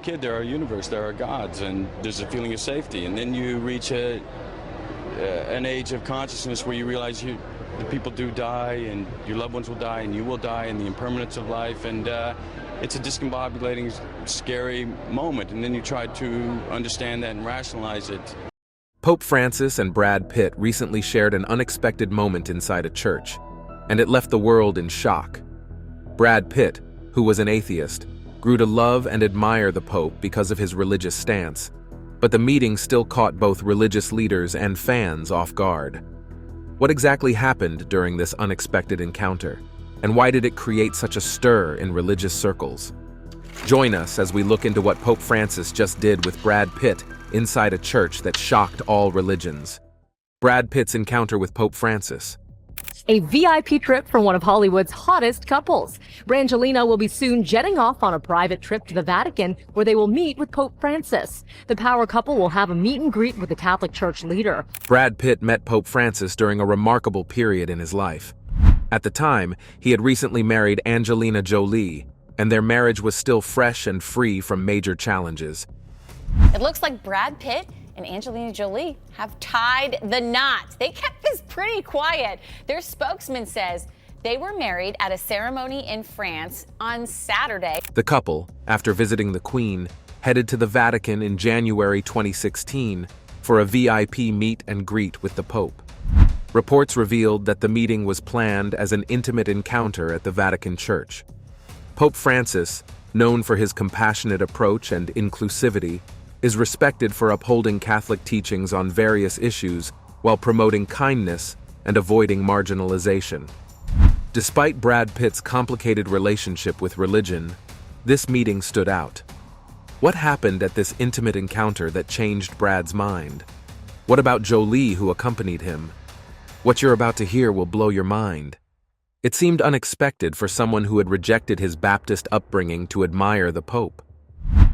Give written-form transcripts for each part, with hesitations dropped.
kid, there are universe, there are gods, and there's a feeling of safety. And then you reach an age of consciousness where you realize the people do die, and your loved ones will die, and you will die, and the impermanence of life, and it's a discombobulating, scary moment, and then you try to understand that and rationalize it. Pope Francis and Brad Pitt recently shared an unexpected moment inside a church, and it left the world in shock. Brad Pitt, who was an atheist, grew to love and admire the Pope because of his religious stance, but the meeting still caught both religious leaders and fans off guard. What exactly happened during this unexpected encounter, and why did it create such a stir in religious circles? Join us as we look into what Pope Francis just did with Brad Pitt inside a church that shocked all religions. Brad Pitt's encounter with Pope Francis. A VIP trip for one of Hollywood's hottest couples. Brangelina will be soon jetting off on a private trip to the Vatican, where they will meet with Pope Francis. The power couple will have a meet and greet with the Catholic Church leader. Brad Pitt met Pope Francis during a remarkable period in his life. At the time, he had recently married Angelina Jolie, and their marriage was still fresh and free from major challenges. It looks like Brad Pitt and Angelina Jolie have tied the knot. They kept this pretty quiet. Their spokesman says they were married at a ceremony in France on Saturday. The couple, after visiting the Queen, headed to the Vatican in January 2016 for a VIP meet and greet with the Pope. Reports revealed that the meeting was planned as an intimate encounter at the Vatican Church. Pope Francis, known for his compassionate approach and inclusivity, is respected for upholding Catholic teachings on various issues while promoting kindness and avoiding marginalization. Despite Brad Pitt's complicated relationship with religion, this meeting stood out. What happened at this intimate encounter that changed Brad's mind? What about Jolie, who accompanied him? What you're about to hear will blow your mind. It seemed unexpected for someone who had rejected his Baptist upbringing to admire the Pope.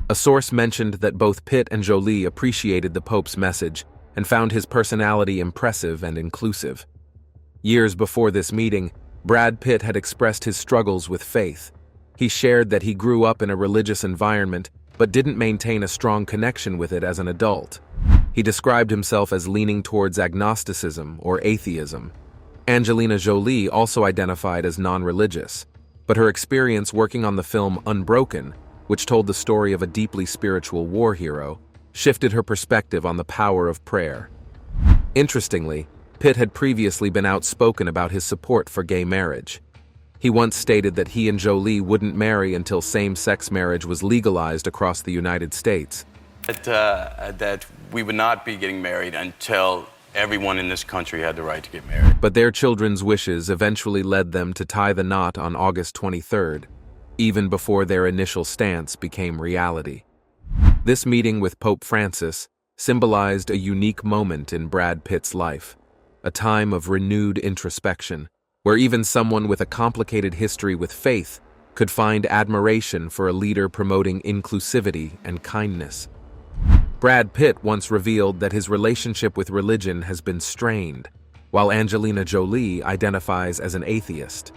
A source mentioned that both Pitt and Jolie appreciated the Pope's message and found his personality impressive and inclusive. Years before this meeting, Brad Pitt had expressed his struggles with faith. He shared that he grew up in a religious environment but didn't maintain a strong connection with it as an adult. He described himself as leaning towards agnosticism or atheism. Angelina Jolie also identified as non-religious, but her experience working on the film Unbroken, which told the story of a deeply spiritual war hero, shifted her perspective on the power of prayer. Interestingly, Pitt had previously been outspoken about his support for gay marriage. He once stated that he and Jolie wouldn't marry until same-sex marriage was legalized across the United States. That we would not be getting married until everyone in this country had the right to get married. But their children's wishes eventually led them to tie the knot on August 23rd, even before their initial stance became reality. This meeting with Pope Francis symbolized a unique moment in Brad Pitt's life, a time of renewed introspection, where even someone with a complicated history with faith could find admiration for a leader promoting inclusivity and kindness. Brad Pitt once revealed that his relationship with religion has been strained, while Angelina Jolie identifies as an atheist.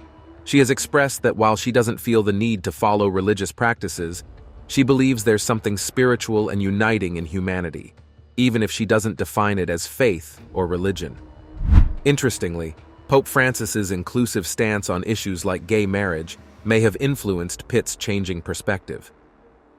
She has expressed that while she doesn't feel the need to follow religious practices, she believes there's something spiritual and uniting in humanity, even if she doesn't define it as faith or religion. Interestingly, Pope Francis's inclusive stance on issues like gay marriage may have influenced Pitt's changing perspective.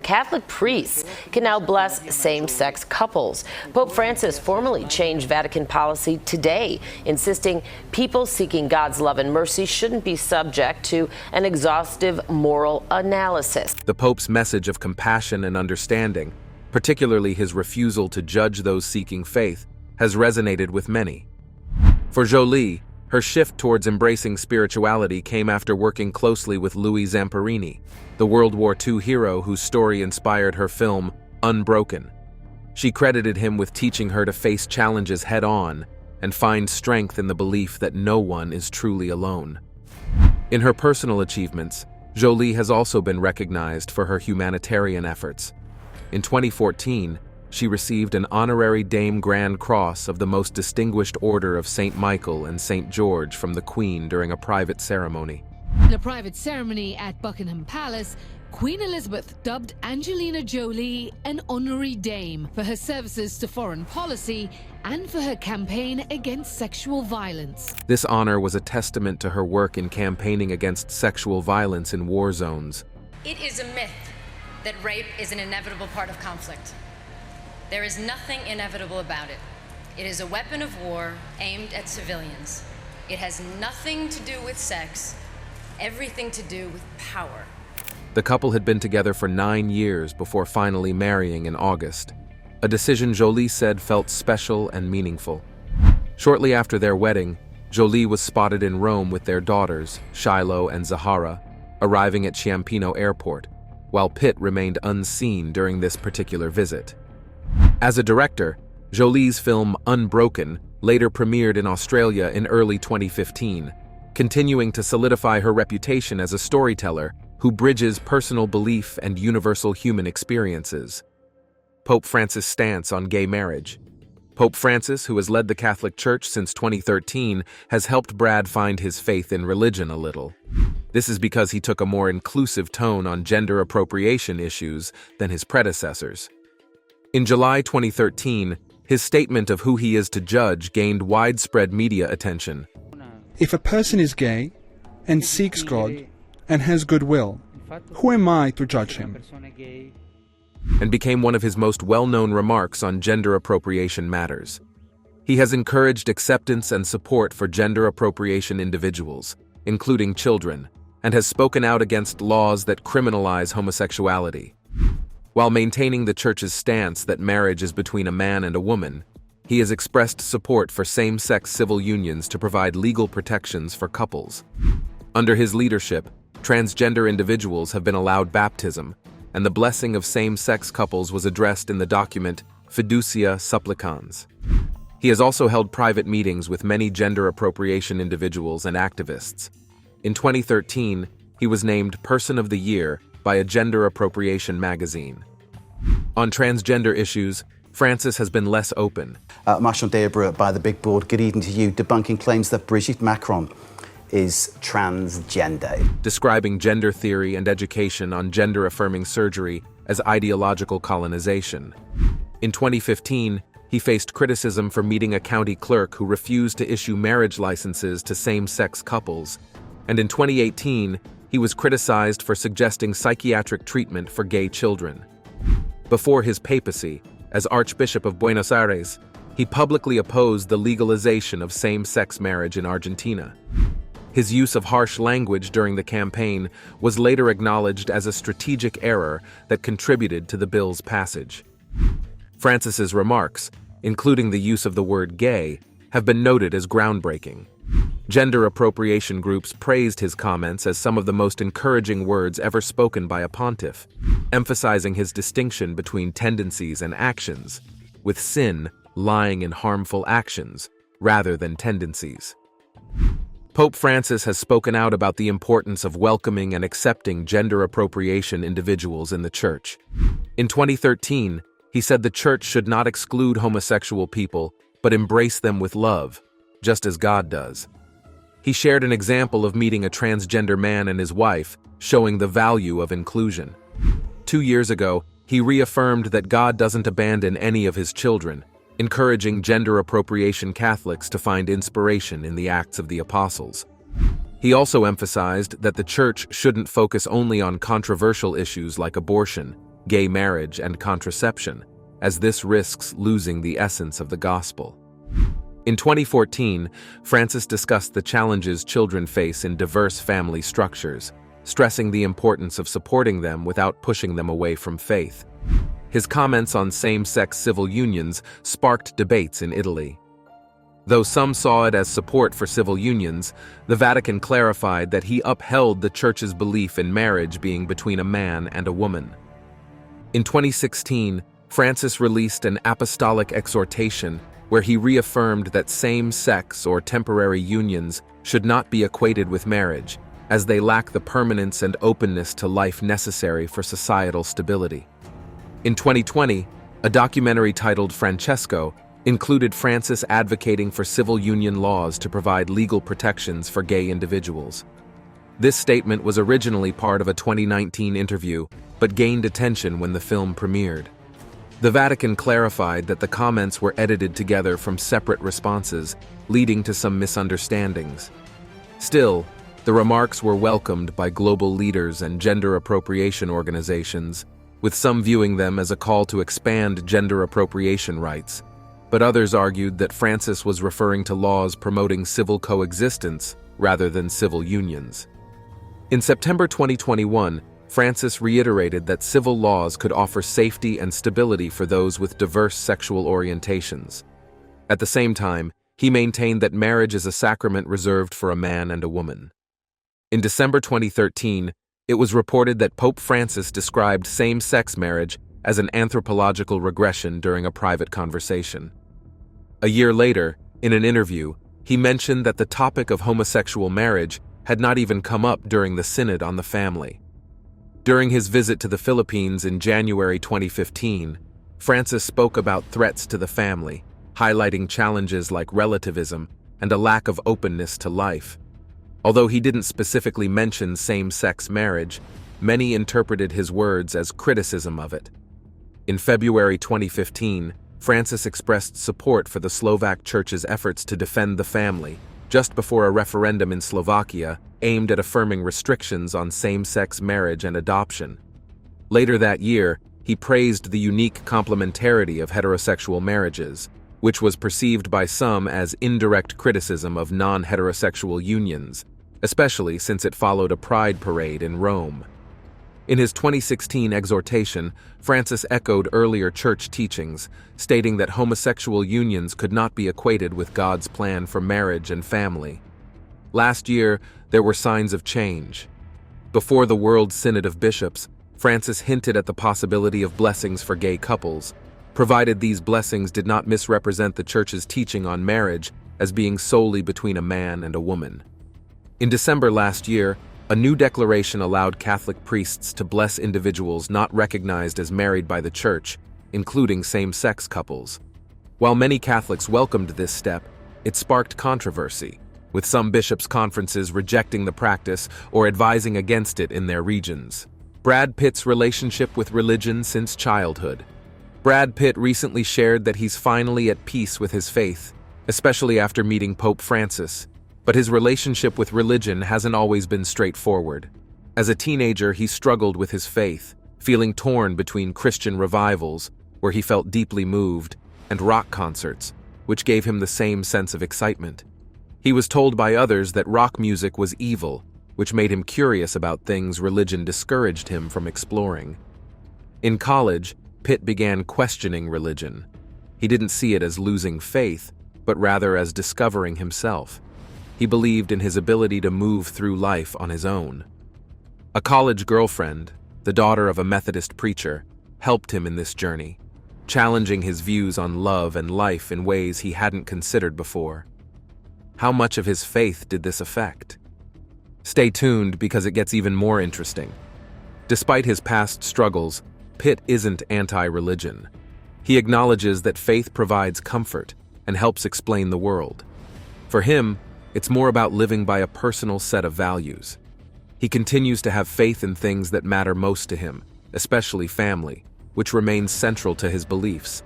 Catholic priests can now bless same-sex couples. Pope Francis formally changed Vatican policy today, insisting people seeking God's love and mercy shouldn't be subject to an exhaustive moral analysis. The Pope's message of compassion and understanding, particularly his refusal to judge those seeking faith, has resonated with many. For Jolie, her shift towards embracing spirituality came after working closely with Louis Zamperini, the World War II hero whose story inspired her film Unbroken. She credited him with teaching her to face challenges head-on and find strength in the belief that no one is truly alone. In her personal achievements, Jolie has also been recognized for her humanitarian efforts. In 2014, she received an honorary Dame Grand Cross of the Most Distinguished Order of St. Michael and St. George from the Queen during a private ceremony. In a private ceremony at Buckingham Palace, Queen Elizabeth dubbed Angelina Jolie an honorary dame for her services to foreign policy and for her campaign against sexual violence. This honor was a testament to her work in campaigning against sexual violence in war zones. It is a myth that rape is an inevitable part of conflict. There is nothing inevitable about it. It is a weapon of war aimed at civilians. It has nothing to do with sex, everything to do with power. The couple had been together for 9 years before finally marrying in August, a decision Jolie said felt special and meaningful. Shortly after their wedding, Jolie was spotted in Rome with their daughters, Shiloh and Zahara, arriving at Ciampino Airport, while Pitt remained unseen during this particular visit. As a director, Jolie's film Unbroken later premiered in Australia in early 2015, continuing to solidify her reputation as a storyteller who bridges personal belief and universal human experiences. Pope Francis' stance on gay marriage. Pope Francis, who has led the Catholic Church since 2013, has helped Brad find his faith in religion a little. This is because he took a more inclusive tone on gender appropriation issues than his predecessors. In July 2013, his statement of who he is to judge gained widespread media attention. If a person is gay and seeks God and has goodwill, who am I to judge him? And became one of his most well-known remarks on gender appropriation matters. He has encouraged acceptance and support for gender appropriation individuals, including children, and has spoken out against laws that criminalize homosexuality. While maintaining the Church's stance that marriage is between a man and a woman, he has expressed support for same-sex civil unions to provide legal protections for couples. Under his leadership, transgender individuals have been allowed baptism, and the blessing of same-sex couples was addressed in the document Fiducia Supplicans. He has also held private meetings with many gender appropriation individuals and activists. In 2013, he was named Person of the Year by a gender appropriation magazine. On transgender issues, Francis has been less open. Marshall Deobra by the Big Board, good evening to you, debunking claims that Brigitte Macron is transgender. Describing gender theory and education on gender-affirming surgery as ideological colonization. In 2015, he faced criticism for meeting a county clerk who refused to issue marriage licenses to same-sex couples. And in 2018, he was criticized for suggesting psychiatric treatment for gay children. Before his papacy, as Archbishop of Buenos Aires, he publicly opposed the legalization of same-sex marriage in Argentina. His use of harsh language during the campaign was later acknowledged as a strategic error that contributed to the bill's passage. Francis's remarks, including the use of the word gay, have been noted as groundbreaking. Gender appropriation groups praised his comments as some of the most encouraging words ever spoken by a pontiff, emphasizing his distinction between tendencies and actions, with sin lying in harmful actions rather than tendencies. Pope Francis has spoken out about the importance of welcoming and accepting gender appropriation individuals in the Church. In 2013, he said the Church should not exclude homosexual people, but embrace them with love, just as God does. He shared an example of meeting a transgender man and his wife, showing the value of inclusion. 2 years ago, he reaffirmed that God doesn't abandon any of his children, encouraging gender appropriation Catholics to find inspiration in the Acts of the Apostles. He also emphasized that the Church shouldn't focus only on controversial issues like abortion, gay marriage, and contraception, as this risks losing the essence of the gospel. In 2014, Francis discussed the challenges children face in diverse family structures, stressing the importance of supporting them without pushing them away from faith. His comments on same-sex civil unions sparked debates in Italy. Though some saw it as support for civil unions, the Vatican clarified that he upheld the Church's belief in marriage being between a man and a woman. In 2016, Francis released an apostolic exhortation where he reaffirmed that same-sex or temporary unions should not be equated with marriage, as they lack the permanence and openness to life necessary for societal stability. In 2020, a documentary titled Francesco included Francis advocating for civil union laws to provide legal protections for gay individuals. This statement was originally part of a 2019 interview, but gained attention when the film premiered. The Vatican clarified that the comments were edited together from separate responses, leading to some misunderstandings. Still, the remarks were welcomed by global leaders and gender appropriation organizations, with some viewing them as a call to expand gender appropriation rights, but others argued that Francis was referring to laws promoting civil coexistence rather than civil unions. In September 2021, Francis reiterated that civil laws could offer safety and stability for those with diverse sexual orientations. At the same time, he maintained that marriage is a sacrament reserved for a man and a woman. In December 2013, it was reported that Pope Francis described same-sex marriage as an anthropological regression during a private conversation. A year later, in an interview, he mentioned that the topic of homosexual marriage had not even come up during the Synod on the Family. During his visit to the Philippines in January 2015, Francis spoke about threats to the family, highlighting challenges like relativism and a lack of openness to life. Although he didn't specifically mention same-sex marriage, many interpreted his words as criticism of it. In February 2015, Francis expressed support for the Slovak Church's efforts to defend the family, just before a referendum in Slovakia aimed at affirming restrictions on same-sex marriage and adoption. Later that year, he praised the unique complementarity of heterosexual marriages, which was perceived by some as indirect criticism of non-heterosexual unions, especially since it followed a pride parade in Rome. In his 2016 exhortation, Francis echoed earlier church teachings, stating that homosexual unions could not be equated with God's plan for marriage and family. Last year, there were signs of change. Before the World Synod of Bishops, Francis hinted at the possibility of blessings for gay couples, provided these blessings did not misrepresent the Church's teaching on marriage as being solely between a man and a woman. In December last year, a new declaration allowed Catholic priests to bless individuals not recognized as married by the Church, including same-sex couples. While many Catholics welcomed this step, it sparked controversy, with some bishops' conferences rejecting the practice or advising against it in their regions. Brad Pitt's relationship with religion since childhood. Brad Pitt recently shared that he's finally at peace with his faith, especially after meeting Pope Francis. But his relationship with religion hasn't always been straightforward. As a teenager, he struggled with his faith, feeling torn between Christian revivals, where he felt deeply moved, and rock concerts, which gave him the same sense of excitement. He was told by others that rock music was evil, which made him curious about things religion discouraged him from exploring. In college, Pitt began questioning religion. He didn't see it as losing faith, but rather as discovering himself. He believed in his ability to move through life on his own. A college girlfriend, the daughter of a Methodist preacher, helped him in this journey, challenging his views on love and life in ways he hadn't considered before. How much of his faith did this affect? Stay tuned because it gets even more interesting. Despite his past struggles, Pitt isn't anti-religion. He acknowledges that faith provides comfort and helps explain the world. For him, it's more about living by a personal set of values. He continues to have faith in things that matter most to him, especially family, which remains central to his beliefs.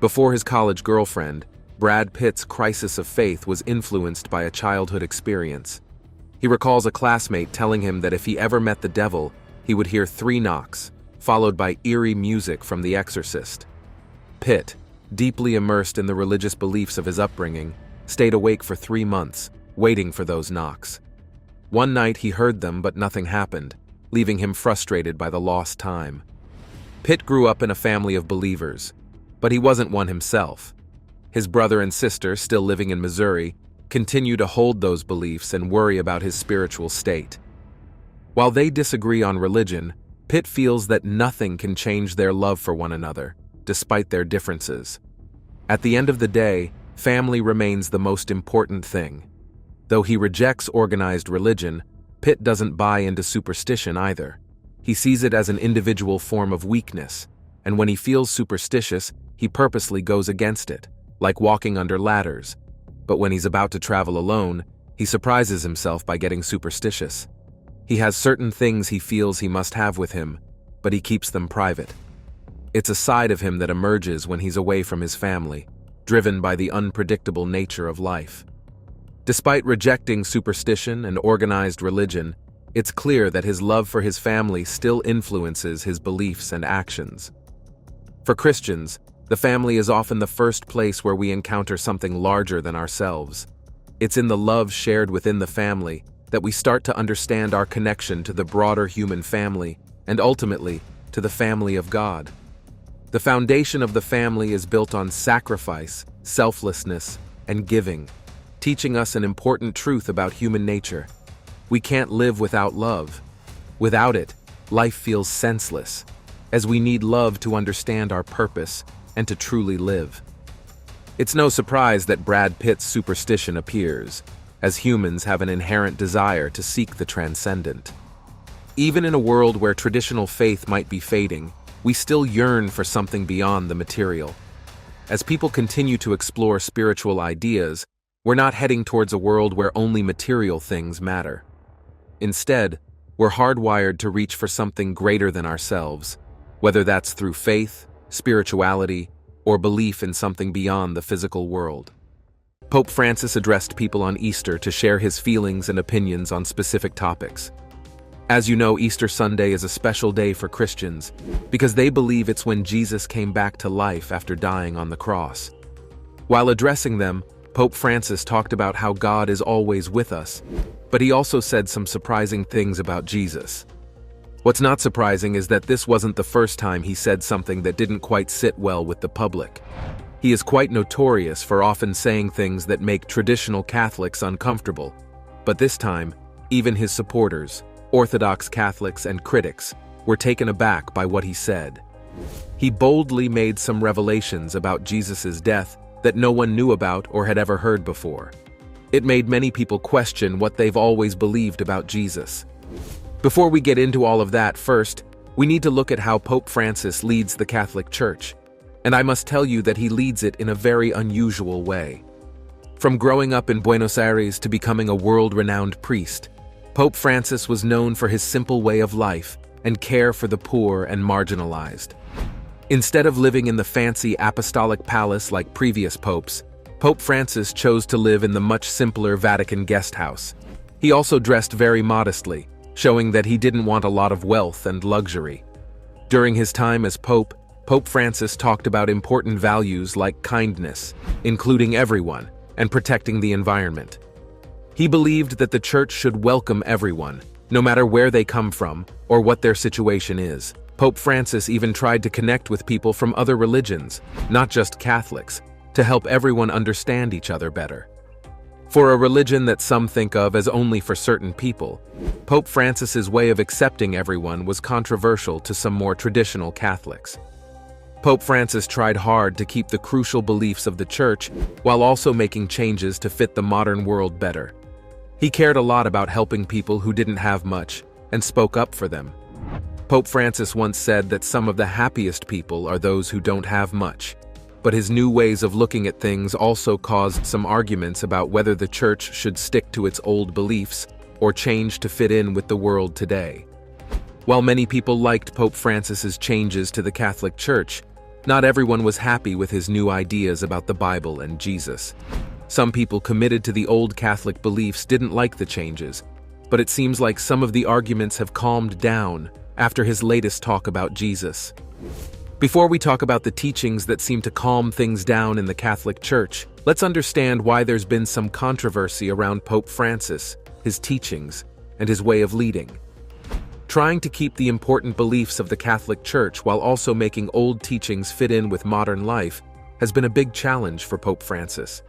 Before his college girlfriend, Brad Pitt's crisis of faith was influenced by a childhood experience. He recalls a classmate telling him that if he ever met the devil, he would hear 3 knocks, followed by eerie music from The Exorcist. Pitt, deeply immersed in the religious beliefs of his upbringing, stayed awake for 3 months, waiting for those knocks. One night he heard them, but nothing happened, leaving him frustrated by the lost time. Pitt grew up in a family of believers, but he wasn't one himself. His brother and sister, still living in Missouri, continue to hold those beliefs and worry about his spiritual state. While they disagree on religion, Pitt feels that nothing can change their love for one another, despite their differences. At the end of the day, family remains the most important thing. Though he rejects organized religion, Pitt doesn't buy into superstition either. He sees it as an individual form of weakness, and when he feels superstitious, he purposely goes against it, like walking under ladders. But when he's about to travel alone, he surprises himself by getting superstitious. He has certain things he feels he must have with him, but he keeps them private. It's a side of him that emerges when he's away from his family, driven by the unpredictable nature of life. Despite rejecting superstition and organized religion, it's clear that his love for his family still influences his beliefs and actions. For Christians, the family is often the first place where we encounter something larger than ourselves. It's in the love shared within the family that we start to understand our connection to the broader human family and ultimately to the family of God. The foundation of the family is built on sacrifice, selflessness, and giving, teaching us an important truth about human nature. We can't live without love. Without it, life feels senseless, as we need love to understand our purpose and to truly live. It's no surprise that Brad Pitt's superstition appears, as humans have an inherent desire to seek the transcendent. Even in a world where traditional faith might be fading, we still yearn for something beyond the material. As people continue to explore spiritual ideas, we're not heading towards a world where only material things matter. Instead, we're hardwired to reach for something greater than ourselves, whether that's through faith, spirituality, or belief in something beyond the physical world. Pope Francis addressed people on Easter to share his feelings and opinions on specific topics. As you know, Easter Sunday is a special day for Christians because they believe it's when Jesus came back to life after dying on the cross. While addressing them, Pope Francis talked about how God is always with us, but he also said some surprising things about Jesus. What's not surprising is that this wasn't the first time he said something that didn't quite sit well with the public. He is quite notorious for often saying things that make traditional Catholics uncomfortable, but this time, even his supporters, Orthodox Catholics and critics, were taken aback by what he said. He boldly made some revelations about Jesus' death that no one knew about or had ever heard before. It made many people question what they've always believed about Jesus. Before we get into all of that, first, we need to look at how Pope Francis leads the Catholic Church, and I must tell you that he leads it in a very unusual way. From growing up in Buenos Aires to becoming a world-renowned priest, Pope Francis was known for his simple way of life and care for the poor and marginalized. Instead of living in the fancy apostolic palace like previous popes, Pope Francis chose to live in the much simpler Vatican guest house. He also dressed very modestly, showing that he didn't want a lot of wealth and luxury. During his time as Pope, Pope Francis talked about important values like kindness, including everyone, and protecting the environment. He believed that the Church should welcome everyone, no matter where they come from or what their situation is. Pope Francis even tried to connect with people from other religions, not just Catholics, to help everyone understand each other better. For a religion that some think of as only for certain people, Pope Francis's way of accepting everyone was controversial to some more traditional Catholics. Pope Francis tried hard to keep the crucial beliefs of the Church while also making changes to fit the modern world better. He cared a lot about helping people who didn't have much and spoke up for them. Pope Francis once said that some of the happiest people are those who don't have much, but his new ways of looking at things also caused some arguments about whether the Church should stick to its old beliefs or change to fit in with the world today. While many people liked Pope Francis's changes to the Catholic Church, not everyone was happy with his new ideas about the Bible and Jesus. Some people committed to the old Catholic beliefs didn't like the changes, but it seems like some of the arguments have calmed down after his latest talk about Jesus. Before we talk about the teachings that seem to calm things down in the Catholic Church, let's understand why there's been some controversy around Pope Francis, his teachings, and his way of leading. Trying to keep the important beliefs of the Catholic Church while also making old teachings fit in with modern life has been a big challenge for Pope Francis.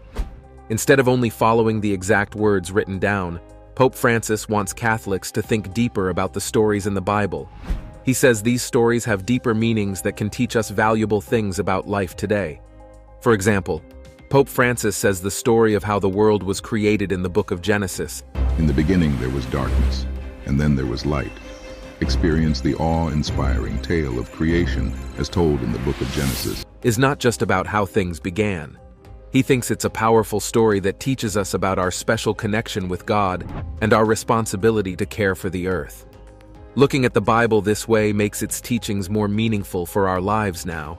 Instead of only following the exact words written down, Pope Francis wants Catholics to think deeper about the stories in the Bible. He says these stories have deeper meanings that can teach us valuable things about life today. For example, Pope Francis says the story of how the world was created in the book of Genesis. In the beginning there was darkness, and then there was light. Experience the awe-inspiring tale of creation as told in the book of Genesis. Is not just about how things began. He thinks it's a powerful story that teaches us about our special connection with God and our responsibility to care for the earth. Looking at the Bible this way makes its teachings more meaningful for our lives now.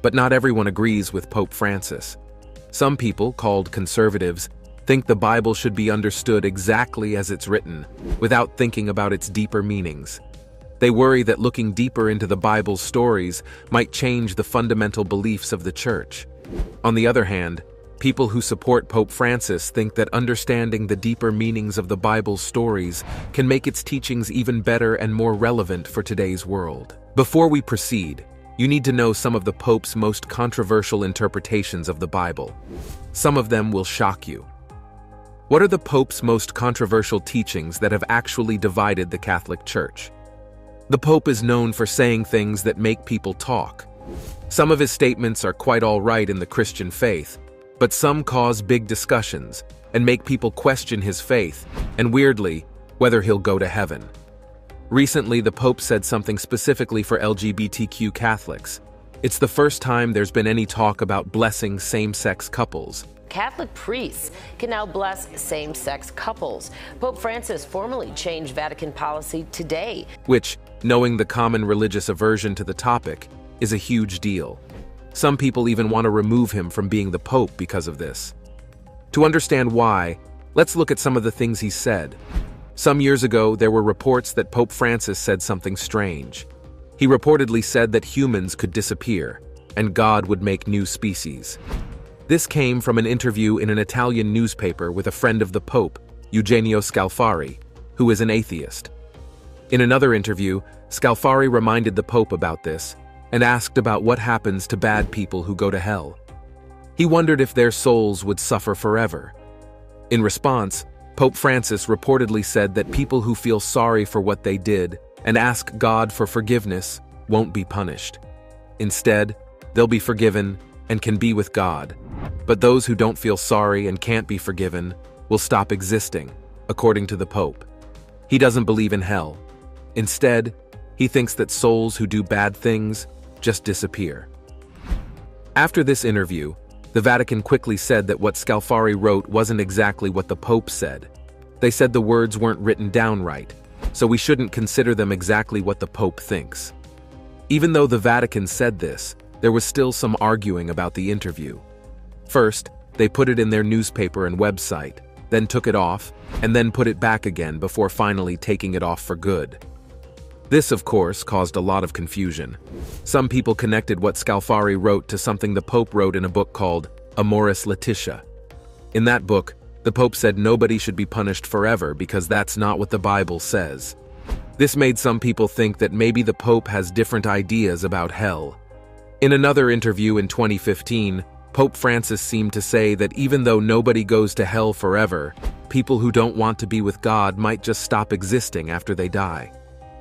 But not everyone agrees with Pope Francis. Some people, called conservatives, think the Bible should be understood exactly as it's written, without thinking about its deeper meanings. They worry that looking deeper into the Bible's stories might change the fundamental beliefs of the Church. On the other hand, people who support Pope Francis think that understanding the deeper meanings of the Bible's stories can make its teachings even better and more relevant for today's world. Before we proceed, you need to know some of the Pope's most controversial interpretations of the Bible. Some of them will shock you. What are the Pope's most controversial teachings that have actually divided the Catholic Church? The Pope is known for saying things that make people talk. Some of his statements are quite all right in the Christian faith, but some cause big discussions and make people question his faith, and weirdly, whether he'll go to heaven. Recently, the Pope said something specifically for LGBTQ Catholics. It's the first time there's been any talk about blessing same-sex couples. Catholic priests can now bless same-sex couples. Pope Francis formally changed Vatican policy today, Which, knowing the common religious aversion to the topic, is a huge deal. Some people even want to remove him from being the Pope because of this. To understand why, let's look at some of the things he said. Some years ago, there were reports that Pope Francis said something strange. He reportedly said that humans could disappear, and God would make new species. This came from an interview in an Italian newspaper with a friend of the Pope, Eugenio Scalfari, who is an atheist. In another interview, Scalfari reminded the Pope about this and asked about what happens to bad people who go to hell. He wondered if their souls would suffer forever. In response, Pope Francis reportedly said that people who feel sorry for what they did and ask God for forgiveness won't be punished. Instead, they'll be forgiven and can be with God. But those who don't feel sorry and can't be forgiven will stop existing, according to the Pope. He doesn't believe in hell. Instead, he thinks that souls who do bad things just disappear. After this interview, the Vatican quickly said that what Scalfari wrote wasn't exactly what the Pope said. They said the words weren't written down right, so we shouldn't consider them exactly what the Pope thinks. Even though the Vatican said this, there was still some arguing about the interview. First, they put it in their newspaper and website, then took it off, and then put it back again before finally taking it off for good. This, of course, caused a lot of confusion. Some people connected what Scalfari wrote to something the Pope wrote in a book called Amoris Laetitia. In that book, the Pope said nobody should be punished forever because that's not what the Bible says. This made some people think that maybe the Pope has different ideas about hell. In another interview in 2015, Pope Francis seemed to say that even though nobody goes to hell forever, people who don't want to be with God might just stop existing after they die.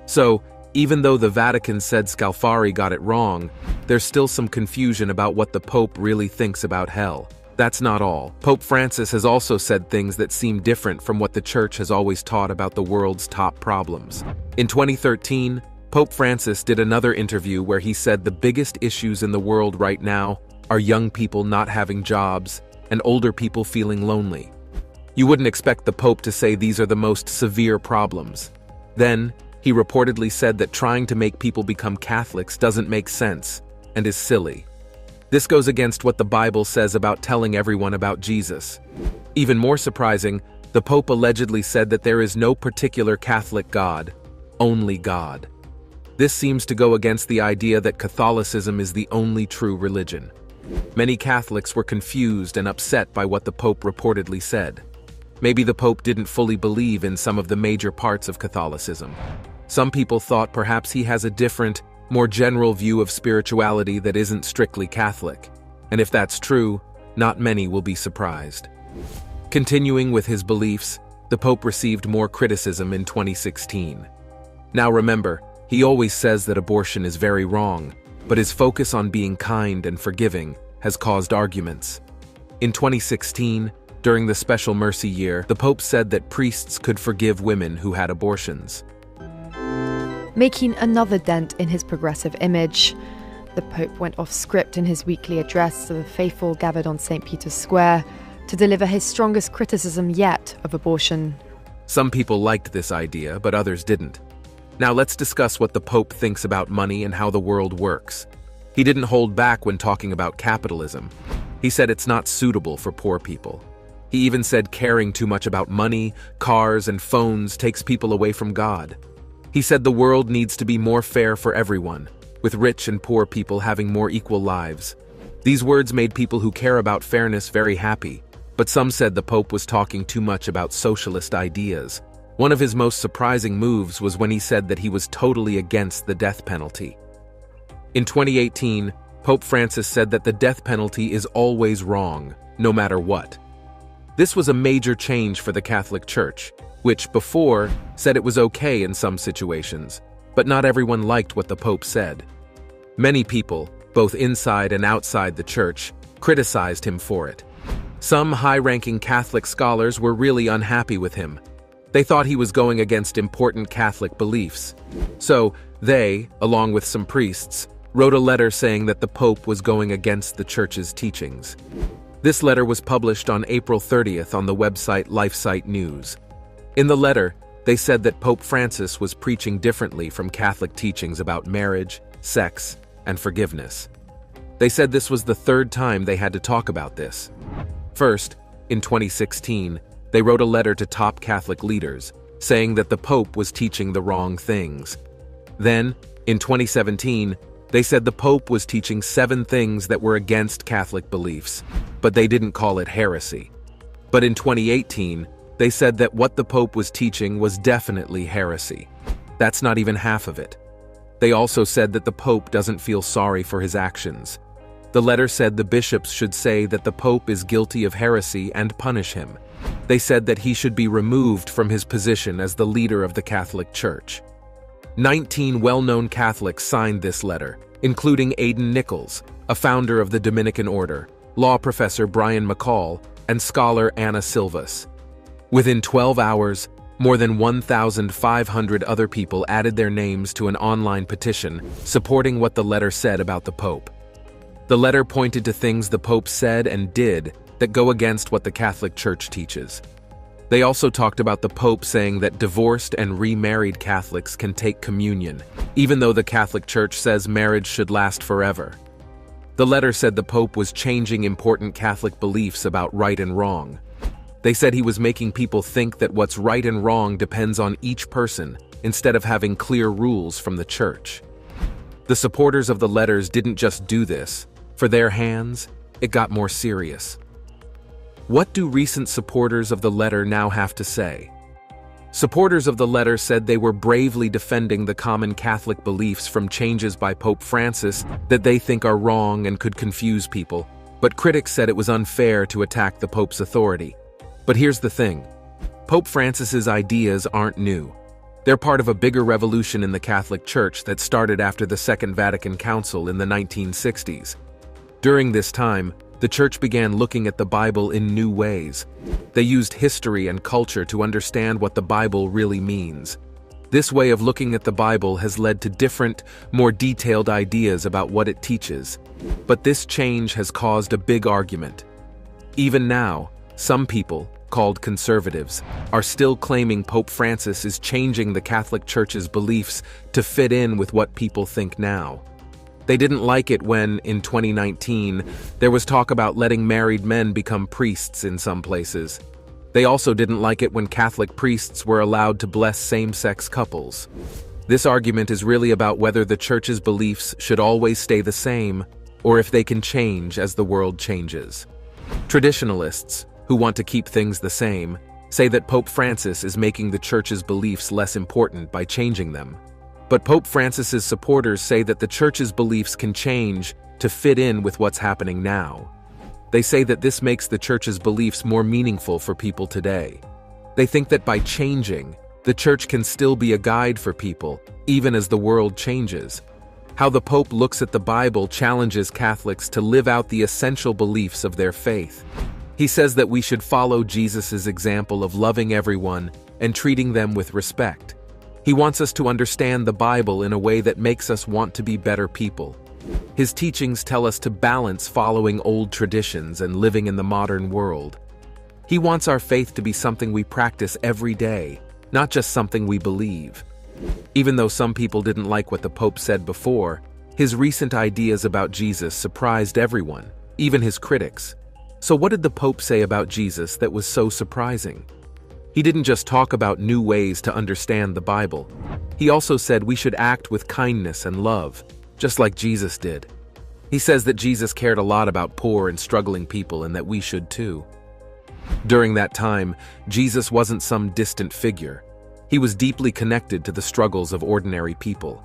So, even though the Vatican said Scalfari got it wrong, there's still some confusion about what the Pope really thinks about hell. That's not all. Pope Francis has also said things that seem different from what the Church has always taught about the world's top problems. In 2013, Pope Francis did another interview where he said the biggest issues in the world right now are young people not having jobs and older people feeling lonely. You wouldn't expect the Pope to say these are the most severe problems. Then, he reportedly said that trying to make people become Catholics doesn't make sense and is silly. This goes against what the Bible says about telling everyone about Jesus. Even more surprising, the Pope allegedly said that there is no particular Catholic God, only God. This seems to go against the idea that Catholicism is the only true religion. Many Catholics were confused and upset by what the Pope reportedly said. Maybe the Pope didn't fully believe in some of the major parts of Catholicism. Some people thought perhaps he has a different, more general view of spirituality that isn't strictly Catholic. And if that's true, not many will be surprised. Continuing with his beliefs, the Pope received more criticism in 2016. Now remember, he always says that abortion is very wrong, but his focus on being kind and forgiving has caused arguments. In 2016, during the Special Mercy Year, the Pope said that priests could forgive women who had abortions. Making another dent in his progressive image, The Pope went off script in his weekly address to the faithful gathered on St. Peter's Square to deliver his strongest criticism yet of abortion. Some people liked this idea, but others didn't. Now let's discuss what the Pope thinks about money and how the world works. He didn't hold back when talking about capitalism. He said it's not suitable for poor people. He even said caring too much about money, cars, and phones takes people away from God. He said the world needs to be more fair for everyone, with rich and poor people having more equal lives. These words made people who care about fairness very happy, but some said the Pope was talking too much about socialist ideas. One of his most surprising moves was when he said that he was totally against the death penalty. In 2018, Pope Francis said that the death penalty is always wrong, no matter what. This was a major change for the Catholic Church, which before said it was okay in some situations, but not everyone liked what the Pope said. Many people, both inside and outside the Church, criticized him for it. Some high-ranking Catholic scholars were really unhappy with him. They thought he was going against important Catholic beliefs. So they, along with some priests, wrote a letter saying that the Pope was going against the Church's teachings. This letter was published on April 30th on the website LifeSite News. In the letter, they said that Pope Francis was preaching differently from Catholic teachings about marriage, sex, and forgiveness. They said this was the third time they had to talk about this. First, in 2016, they wrote a letter to top Catholic leaders, saying that the Pope was teaching the wrong things. Then, in 2017, they said the Pope was teaching 7 things that were against Catholic beliefs, but they didn't call it heresy. But in 2018, they said that what the Pope was teaching was definitely heresy. That's not even half of it. They also said that the Pope doesn't feel sorry for his actions. The letter said the bishops should say that the Pope is guilty of heresy and punish him. They said that he should be removed from his position as the leader of the Catholic Church. 19 well-known Catholics signed this letter, including Aidan Nichols, a founder of the Dominican Order, law professor Brian McCall, and scholar Anna Silvas. Within 12 hours, more than 1,500 other people added their names to an online petition supporting what the letter said about the Pope. The letter pointed to things the Pope said and did that go against what the Catholic Church teaches. They also talked about the Pope saying that divorced and remarried Catholics can take communion, even though the Catholic Church says marriage should last forever. The letter said the Pope was changing important Catholic beliefs about right and wrong. They said he was making people think that what's right and wrong depends on each person instead of having clear rules from the Church. The supporters of the letters didn't just do this. For their hands, it got more serious. What do recent supporters of the letter now have to say? Supporters of the letter said they were bravely defending the common Catholic beliefs from changes by Pope Francis that they think are wrong and could confuse people, but critics said it was unfair to attack the Pope's authority. But here's the thing. Pope Francis's ideas aren't new. They're part of a bigger revolution in the Catholic Church that started after the Second Vatican Council in the 1960s. During this time, the Church began looking at the Bible in new ways. They used history and culture to understand what the Bible really means. This way of looking at the Bible has led to different, more detailed ideas about what it teaches. But this change has caused a big argument. Even now, some people, called conservatives, are still claiming Pope Francis is changing the Catholic Church's beliefs to fit in with what people think now. They didn't like it when, in 2019, there was talk about letting married men become priests in some places. They also didn't like it when Catholic priests were allowed to bless same-sex couples. This argument is really about whether the Church's beliefs should always stay the same, or if they can change as the world changes. Traditionalists, who want to keep things the same, say that Pope Francis is making the Church's beliefs less important by changing them. But Pope Francis's supporters say that the Church's beliefs can change to fit in with what's happening now. They say that this makes the Church's beliefs more meaningful for people today. They think that by changing, the Church can still be a guide for people, even as the world changes. How the Pope looks at the Bible challenges Catholics to live out the essential beliefs of their faith. He says that we should follow Jesus' example of loving everyone and treating them with respect. He wants us to understand the Bible in a way that makes us want to be better people. His teachings tell us to balance following old traditions and living in the modern world. He wants our faith to be something we practice every day, not just something we believe. Even though some people didn't like what the Pope said before, his recent ideas about Jesus surprised everyone, even his critics. So what did the Pope say about Jesus that was so surprising? He didn't just talk about new ways to understand the Bible. He also said we should act with kindness and love, just like Jesus did. He says that Jesus cared a lot about poor and struggling people and that we should too. During that time, Jesus wasn't some distant figure. He was deeply connected to the struggles of ordinary people.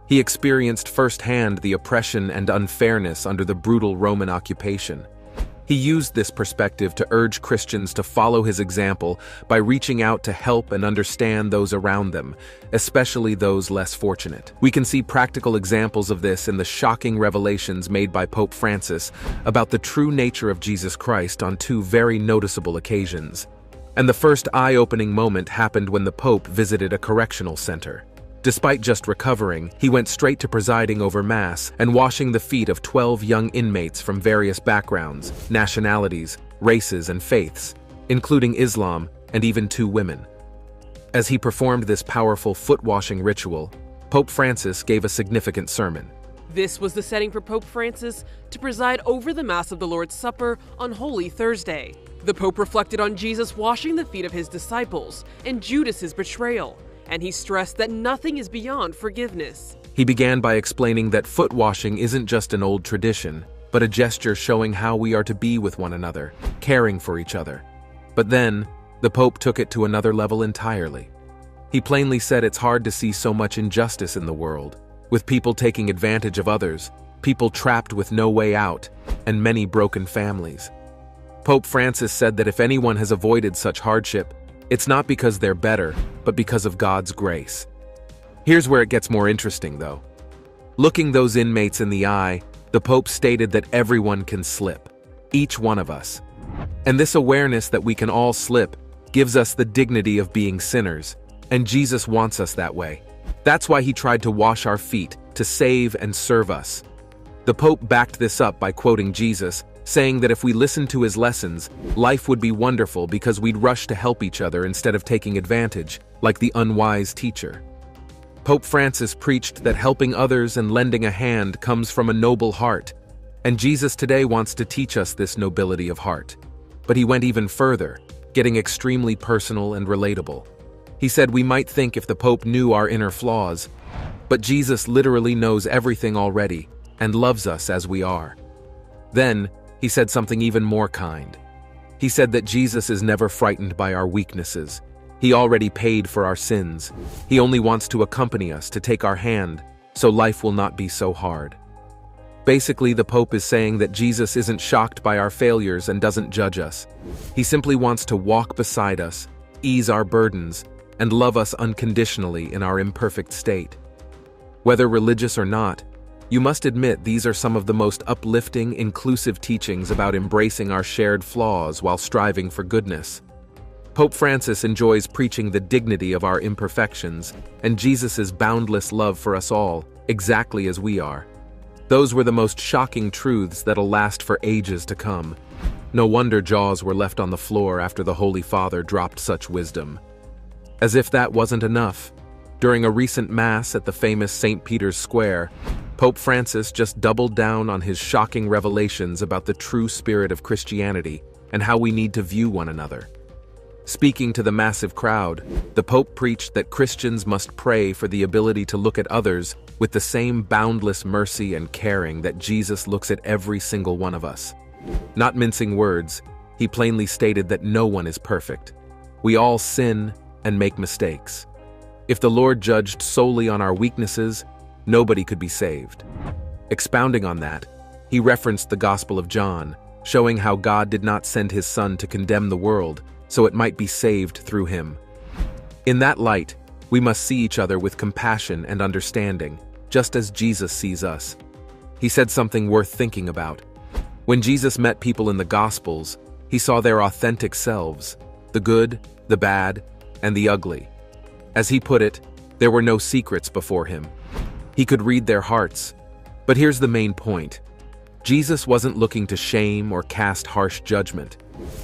He experienced firsthand the oppression and unfairness under the brutal Roman occupation. He used this perspective to urge Christians to follow his example by reaching out to help and understand those around them, especially those less fortunate. We can see practical examples of this in the shocking revelations made by Pope Francis about the true nature of Jesus Christ on two very noticeable occasions. And the first eye-opening moment happened when the Pope visited a correctional center. Despite just recovering, he went straight to presiding over Mass and washing the feet of 12 young inmates from various backgrounds, nationalities, races, and faiths, including Islam and even 2 women. As he performed this powerful foot-washing ritual, Pope Francis gave a significant sermon. This was the setting for Pope Francis to preside over the Mass of the Lord's Supper on Holy Thursday. The Pope reflected on Jesus washing the feet of his disciples and Judas's betrayal, and he stressed that nothing is beyond forgiveness. He began by explaining that foot washing isn't just an old tradition, but a gesture showing how we are to be with one another, caring for each other. But then, the Pope took it to another level entirely. He plainly said it's hard to see so much injustice in the world, with people taking advantage of others, people trapped with no way out, and many broken families. Pope Francis said that if anyone has avoided such hardship, it's not because they're better, but because of God's grace. Here's where it gets more interesting, though. Looking those inmates in the eye, the Pope stated that everyone can slip, each one of us. And this awareness that we can all slip gives us the dignity of being sinners, and Jesus wants us that way. That's why he tried to wash our feet, to save and serve us. The Pope backed this up by quoting Jesus, saying that if we listened to his lessons, life would be wonderful because we'd rush to help each other instead of taking advantage, like the unwise teacher. Pope Francis preached that helping others and lending a hand comes from a noble heart, and Jesus today wants to teach us this nobility of heart. But he went even further, getting extremely personal and relatable. He said we might think if the Pope knew our inner flaws, but Jesus literally knows everything already and loves us as we are. Then, he said something even more kind. He said that Jesus is never frightened by our weaknesses. He already paid for our sins. He only wants to accompany us, to take our hand, so life will not be so hard. Basically, the Pope is saying that Jesus isn't shocked by our failures and doesn't judge us. He simply wants to walk beside us, ease our burdens, and love us unconditionally in our imperfect state. Whether religious or not, you must admit these are some of the most uplifting, inclusive teachings about embracing our shared flaws while striving for goodness. Pope Francis enjoys preaching the dignity of our imperfections and Jesus' boundless love for us all, exactly as we are. Those were the most shocking truths that'll last for ages to come. No wonder jaws were left on the floor after the Holy Father dropped such wisdom. As if that wasn't enough, during a recent Mass at the famous St. Peter's Square, Pope Francis just doubled down on his shocking revelations about the true spirit of Christianity and how we need to view one another. Speaking to the massive crowd, the Pope preached that Christians must pray for the ability to look at others with the same boundless mercy and caring that Jesus looks at every single one of us. Not mincing words, he plainly stated that no one is perfect. We all sin and make mistakes. If the Lord judged solely on our weaknesses, nobody could be saved. Expounding on that, he referenced the Gospel of John, showing how God did not send his Son to condemn the world, so it might be saved through him. In that light, we must see each other with compassion and understanding, just as Jesus sees us. He said something worth thinking about. When Jesus met people in the Gospels, he saw their authentic selves, the good, the bad, and the ugly. As he put it, there were no secrets before him. He could read their hearts, But here's the main point. Jesus wasn't looking to shame or cast harsh judgment.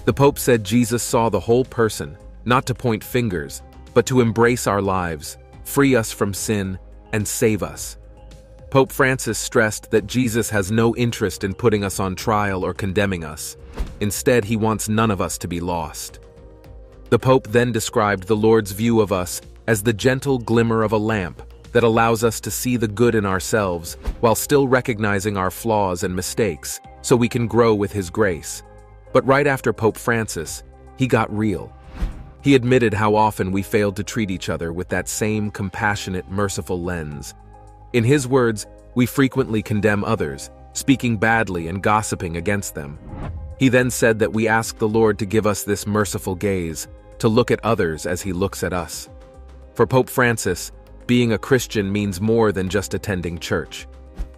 The Pope said Jesus saw the whole person, not to point fingers, but to embrace our lives, free us from sin, and save us. Pope Francis stressed that Jesus has no interest in putting us on trial or condemning us. Instead, he wants none of us to be lost. The Pope then described the Lord's view of us as the gentle glimmer of a lamp that allows us to see the good in ourselves while still recognizing our flaws and mistakes so we can grow with his grace. But right after Pope Francis, he got real. He admitted how often we failed to treat each other with that same compassionate, merciful lens. In his words, we frequently condemn others, speaking badly and gossiping against them. He then said that we ask the Lord to give us this merciful gaze, to look at others as he looks at us. For Pope Francis, being a Christian means more than just attending church.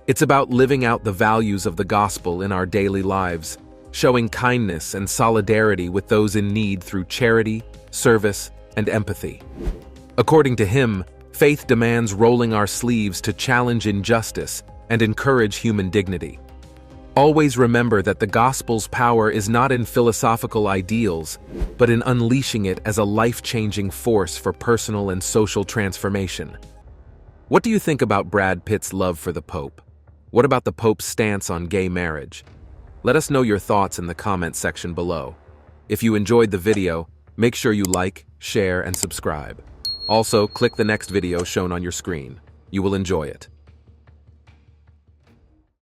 It's about living out the values of the gospel in our daily lives, showing kindness and solidarity with those in need through charity, service, and empathy. According to him, faith demands rolling our sleeves to challenge injustice and encourage human dignity. Always remember that the gospel's power is not in philosophical ideals, but in unleashing it as a life-changing force for personal and social transformation. What do you think about Brad Pitt's love for the Pope? What about the Pope's stance on gay marriage? Let us know your thoughts in the comments section below. If you enjoyed the video, make sure you like, share, and subscribe. Also, click the next video shown on your screen. You will enjoy it.